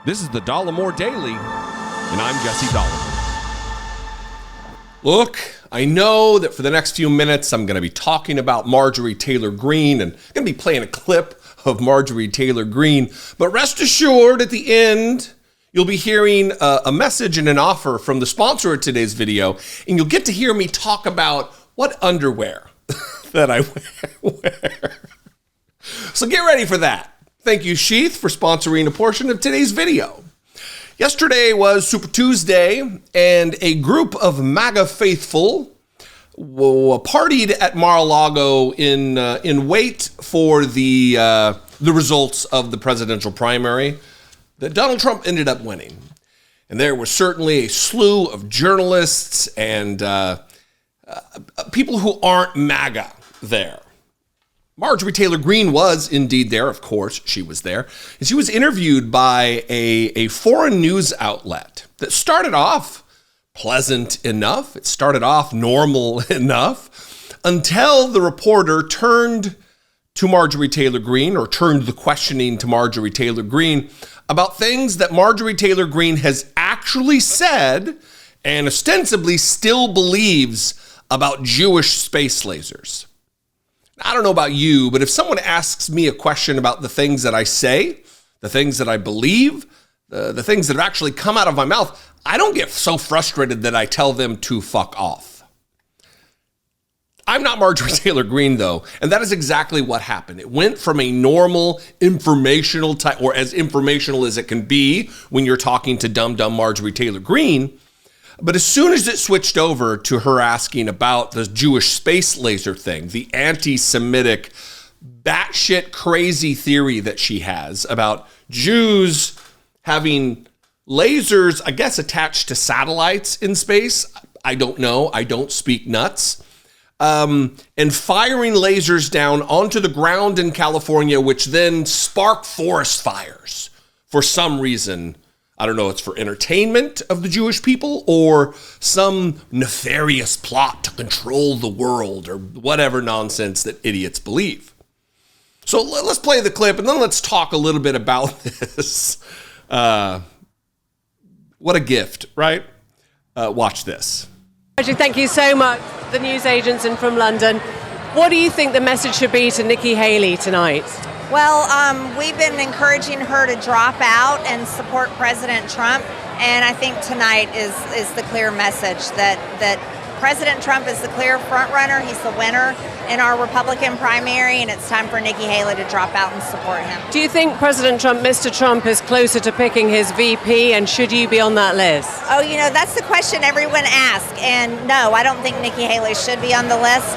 This is the Dollemore Daily, and I'm Jesse Dollemore. Look, I know that for the next few minutes, I'm going to be talking about Marjorie Taylor Greene, and I'm going to be playing a clip of Marjorie Taylor Greene. But rest assured, at the end, you'll be hearing a message and an offer from the sponsor of today's video, and you'll get to hear me talk about what underwear that I wear. So get ready for that. Thank you, Sheath, for sponsoring a portion of today's video. Yesterday was Super Tuesday, and a group of MAGA faithful partied at Mar-a-Lago in wait for the results of the presidential primary that Donald Trump ended up winning. And there was certainly a slew of journalists and people who aren't MAGA there. Marjorie Taylor Greene was indeed there. Of course, she was there. And she was interviewed by a foreign news outlet that started off pleasant enough. It started off normal enough until the reporter turned to Marjorie Taylor Greene, or turned the questioning to Marjorie Taylor Greene about things that Marjorie Taylor Greene has actually said and ostensibly still believes about Jewish space lasers. I don't know about you, but if someone asks me a question about the things that I say, the things that I believe, the things that have actually come out of my mouth, I don't get so frustrated that I tell them to fuck off. I'm not Marjorie Taylor Greene, though, and that is exactly what happened. It went from a normal informational type, or as informational as it can be when you're talking to dumb Marjorie Taylor Greene. But as soon as it switched over to her asking about the Jewish space laser thing, the anti-Semitic batshit crazy theory that she has about Jews having lasers, I guess, attached to satellites in space. I don't know. I don't speak nuts. And firing lasers down onto the ground in California, which then spark forest fires for some reason. I don't know, it's for entertainment of the Jewish people or some nefarious plot to control the world or whatever nonsense that idiots believe. So let's play the clip and then let's talk a little bit about this. What a gift, right? Watch this. Thank you so much, the news agents and from London. What do you think the message should be to Nikki Haley tonight? Well, we've been encouraging her to drop out and support President Trump, and I think tonight is the clear message that President Trump is the clear front runner. He's the winner in our Republican primary, and it's time for Nikki Haley to drop out and support him. Do you think President Trump, Mr. Trump, is closer to picking his VP, and should you be on that list? Oh, that's the question everyone asks, and no, I don't think Nikki Haley should be on the list,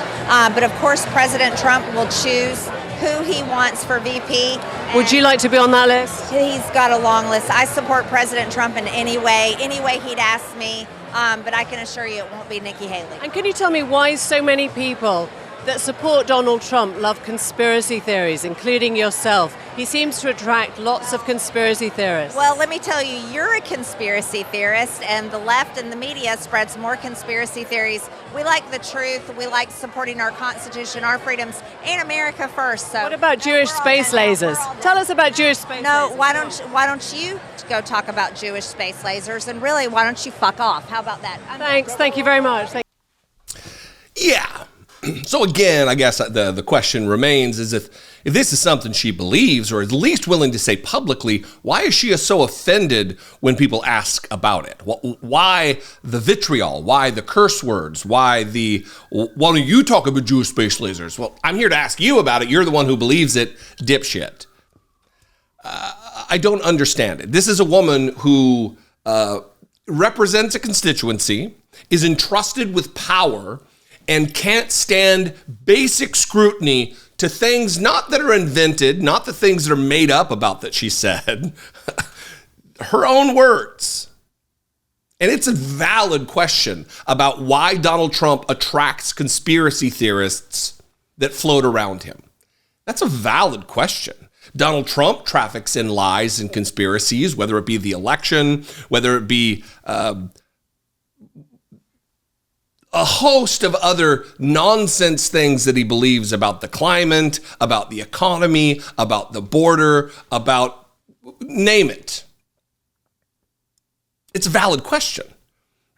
but of course President Trump will choose who he wants for VP. Would you like to be on that list? He's got a long list. I support President Trump in any way he'd ask me, but I can assure you it won't be Nikki Haley. And can you tell me why so many people that support Donald Trump love conspiracy theories, including yourself? He seems to attract lots of conspiracy theorists. Well, let me tell you, you're a conspiracy theorist, and the left and the media spreads more conspiracy theories. We like the truth. We like supporting our Constitution, our freedoms, and America first. So what about Jewish space lasers? Tell us about Jewish space lasers. No, why don't you go talk about Jewish space lasers? And really, why don't you fuck off? How about that? Thanks. Thank you very much. Yeah. So again, I guess the question remains is if this is something she believes or is at least willing to say publicly, why is she so offended when people ask about it? Why the vitriol? Why the curse words? Why don't you talk about Jewish space lasers? Well, I'm here to ask you about it. You're the one who believes it, dipshit. I don't understand it. This is a woman who represents a constituency, is entrusted with power, and can't stand basic scrutiny to things not that are invented, not the things that are made up about that she said, her own words. And it's a valid question about why Donald Trump attracts conspiracy theorists that float around him. That's a valid question. Donald Trump traffics in lies and conspiracies, whether it be the election, whether it be a host of other nonsense things that he believes about the climate, about the economy, about the border, about name it. It's a valid question,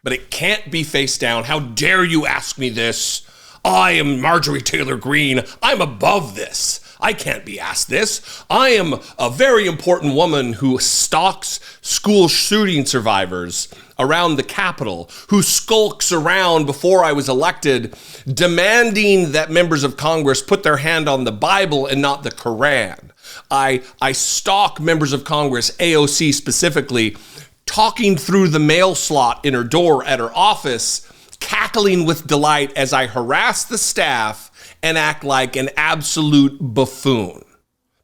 but it can't be face down. How dare you ask me this? I am Marjorie Taylor Greene. I'm above this. I can't be asked this. I am a very important woman who stalks school shooting survivors around the Capitol, who skulks around before I was elected, demanding that members of Congress put their hand on the Bible and not the Quran. I stalk members of Congress, AOC specifically, talking through the mail slot in her door at her office, cackling with delight as I harass the staff and act like an absolute buffoon.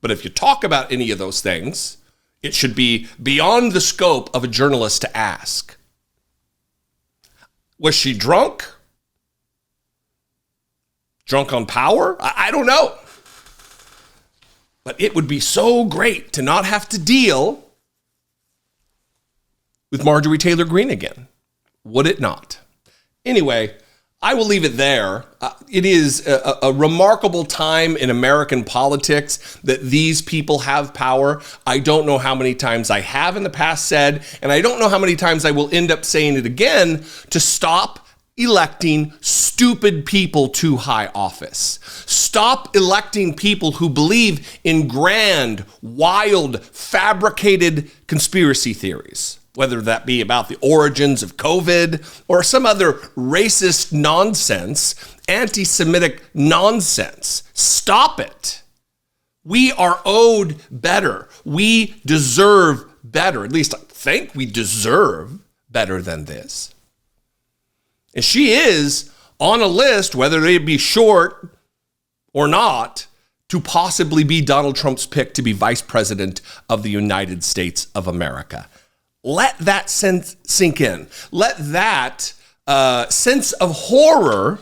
But if you talk about any of those things, it should be beyond the scope of a journalist to ask. Was she drunk? Drunk on power? I don't know. But it would be so great to not have to deal with Marjorie Taylor Greene again. Would it not? Anyway, I will leave it there. It is a remarkable time in American politics that these people have power. I don't know how many times I have in the past said, and I don't know how many times I will end up saying it again, to stop electing stupid people to high office. Stop electing people who believe in grand, wild, fabricated conspiracy theories, whether that be about the origins of COVID or some other racist nonsense, anti-Semitic nonsense. Stop it. We are owed better. We deserve better. At least I think we deserve better than this. And she is on a list, whether it be short or not, to possibly be Donald Trump's pick to be vice president of the United States of America. Let that sense sink in. Let that sense of horror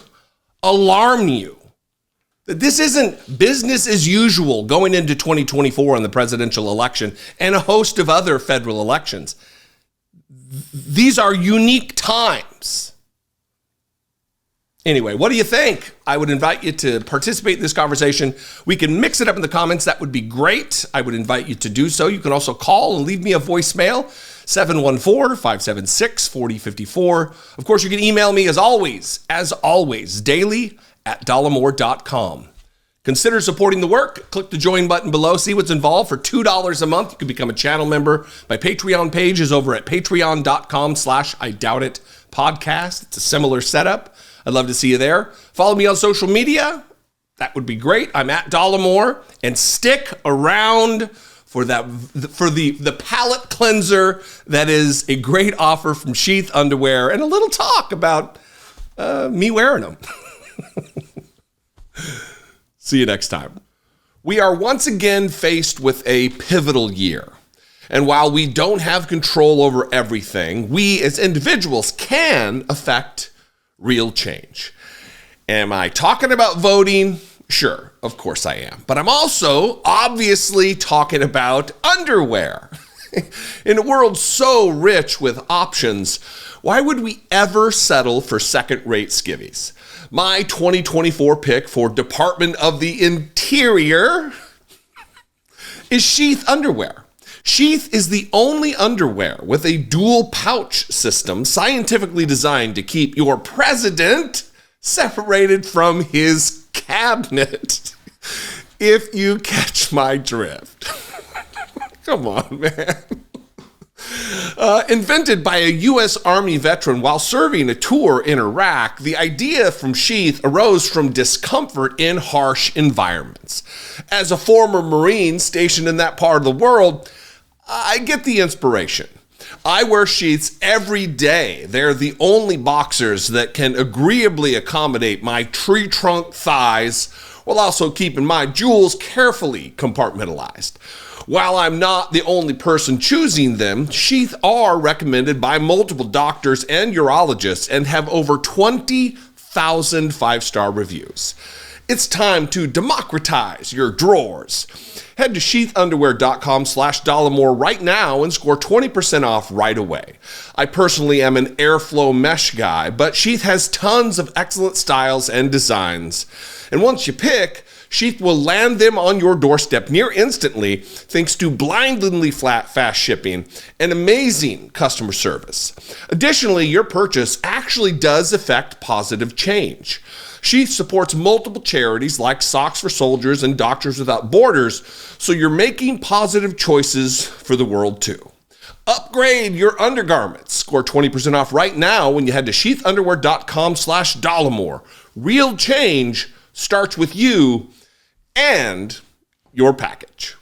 alarm you. That this isn't business as usual going into 2024 and the presidential election and a host of other federal elections. These are unique times. Anyway, what do you think? I would invite you to participate in this conversation. We can mix it up in the comments. That would be great. I would invite you to do so. You can also call and leave me a voicemail, 714-576-4054. Of course, you can email me as always, daily at dollemore.com. Consider supporting the work. Click the join button below. See what's involved. For $2 a month, you can become a channel member. My Patreon page is over at patreon.com/IDoubtIt podcast. It's a similar setup. I'd love to see you there. Follow me on social media. That would be great. I'm at Dollemore. And stick around for the palate cleanser that is a great offer from Sheath Underwear and a little talk about me wearing them. See you next time. We are once again faced with a pivotal year. And while we don't have control over everything, we as individuals can affect real change. Am I talking about voting? Sure, of course I am. But I'm also obviously talking about underwear. In a world so rich with options, why would we ever settle for second-rate skivvies? My 2024 pick for Department of the Interior is Sheath Underwear. Sheath is the only underwear with a dual pouch system scientifically designed to keep your president separated from his cabinet. If you catch my drift. Come on, man. Invented by a U.S. Army veteran while serving a tour in Iraq, the idea from Sheath arose from discomfort in harsh environments. As a former Marine stationed in that part of the world, I get the inspiration. I wear sheaths every day. They're the only boxers that can agreeably accommodate my tree trunk thighs while also keeping my jewels carefully compartmentalized. While I'm not the only person choosing them, sheaths are recommended by multiple doctors and urologists and have over 20,000 five-star reviews. It's time to democratize your drawers. Head to sheathunderwear.com/Dollemore right now and score 20% off right away. I personally am an airflow mesh guy, but Sheath has tons of excellent styles and designs. And once you pick, Sheath will land them on your doorstep near instantly thanks to blindingly fast shipping and amazing customer service. Additionally, your purchase actually does affect positive change. Sheath supports multiple charities like Socks for Soldiers and Doctors Without Borders, so you're making positive choices for the world too. Upgrade your undergarments. Score 20% off right now when you head to sheathunderwear.com/Dollemore. Real change starts with you and your package.